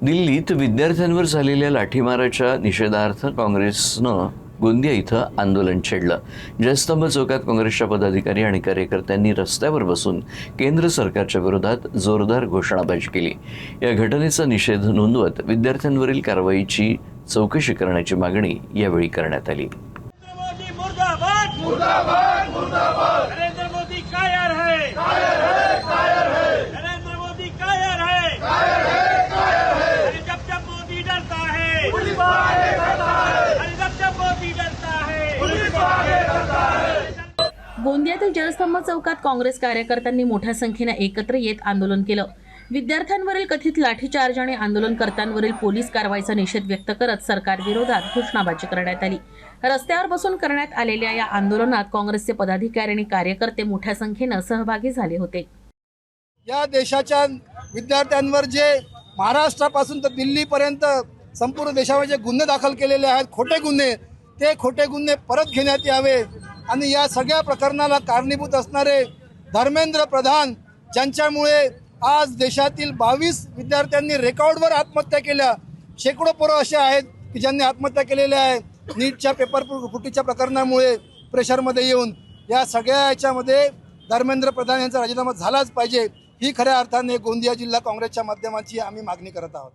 दिल्लीत विद्यार्थ्यांवर झालेल्या लाठीमाराच्या निषेधार्थ काँग्रेसनं गोंदिया इथं आंदोलन छेडलं। जयस्तंभ चौकात काँग्रेसच्या पदाधिकारी आणि कार्यकर्त्यांनी रस्त्यावर बसून केंद्र सरकारच्या विरोधात जोरदार घोषणाबाजी केली। या घटनेचा निषेध नोंदवत विद्यार्थ्यांवरील कारवाईची चौकशी करण्याची मागणी यावेळी करण्यात आली। गोंदियातील जयस्तंभ चौकात काँग्रेस कार्यकर्त्यांनी मोठ्या संख्येने एकत्र येत आंदोलन केलं। विद्यार्थ्यांवरील कथित लाठीचार्ज आणि आंदोलनकर्त्यांवरील पोलीस कारवाईचा निषेध व्यक्त करत सरकारविरोधात घोषणाबाजी करण्यात आली। रस्त्यावर बसून करण्यात आलेल्या या आंदोलनात काँग्रेसचे पदाधिकारी आणि कार्यकर्ते मोठ्या संख्येने सहभागी झाले होते। या देशाच्या विद्यार्थ्यांवर जे महाराष्ट्रापासून तर दिल्लीपर्यंत संपूर्ण देशावर जे गुन्हे दाखल केलेले आहेत, खोटे गुन्हे, ते खोटे गुन्हे परत घेण्यात यावे आणि या सगळ्या प्रकरणाला कारणीभूत असणारे धर्मेंद्र प्रधान, ज्यांच्यामुळे आज देशातील 22 विद्यार्थ्यांनी रेकॉर्डवर आत्महत्या केल्या, शेकडो पोरं असे आहेत की ज्यांनी आत्महत्या केलेल्या आहे नीटच्या पेपर फुटीच्या प्रकरणामुळे प्रेशरमध्ये येऊन। या सगळ्या याच्यामध्ये धर्मेंद्र प्रधान यांचा राजीनामा झालाच पाहिजे, ही खऱ्या अर्थाने गोंदिया जिल्हा काँग्रेसच्या माध्यमाची आम्ही मागणी करत आहोत।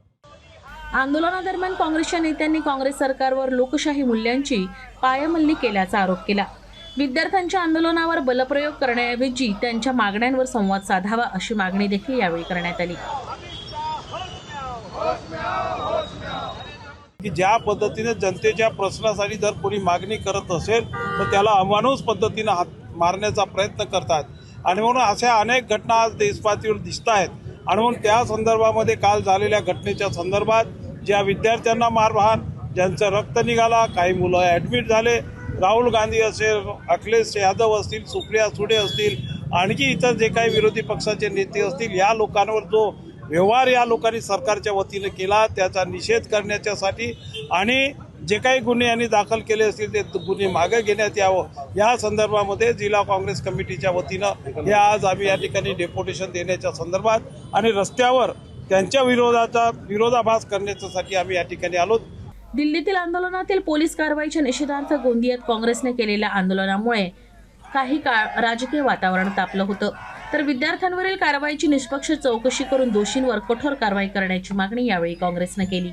आंदोलनादरम्यान काँग्रेसच्या नेत्यांनी काँग्रेस सरकारवर लोकशाही मूल्यांची पायमल्ली केल्याचा आरोप केला। विद्यार्थ्यांच्या आंदोलनावर बलप्रयोग करण्याऐवजी त्यांच्या मागण्यांवर संवाद साधावा अशी मागणी देखील यावेळी करण्यात आली। की ज्या पद्धतीने जनतेच्या प्रश्नासाठी जर कोणी मागणी करत असेल तर त्याला अमानुष पद्धतीने हात मारण्याचा प्रयत्न करतात आणि म्हणून अशा अनेक घटना आज देशपातळीवर दिसत आहेत। आणि म्हणून त्या संदर्भामध्ये काल झालेल्या घटनेच्या संदर्भात ज्या विद्यार्थ्यांना मारहाण, ज्यांचं रक्त निघाला, काही मुलं ॲडमिट झाले, राहुल गांधी असेल, अखिलेश यादव असतील, सुप्रिया सुळे असतील, आणखी इतर जे काही विरोधी पक्षाचे नेते असतील, या लोकांवर जो व्यवहार या लोकांनी सरकारच्या वतीने केला त्याचा निषेध करण्याच्यासाठी आणि जे काही गुन्हे यांनी दाखल केले असतील ते गुन्हे मागे घेण्यात यावं, या संदर्भामध्ये जिल्हा काँग्रेस कमिटीच्या वतीनं हे आज आम्ही या ठिकाणी डेप्युटेशन देण्याच्या संदर्भात आणि रस्त्यावर त्यांच्या विरोधाभास करण्यासाठी आम्ही या ठिकाणी आलो। दिल्लीतील आंदोलनातील पोलीस कारवाईच्या निषेधार्थ गोंदियात काँग्रेसने केलेल्या आंदोलनामुळे काही काळ राजकीय वातावरण तापलं होतं, तर विद्यार्थ्यांवरील कारवाईची निष्पक्ष चौकशी करून दोषींवर कठोर कारवाई करण्याची मागणी यावेळी काँग्रेसने केली।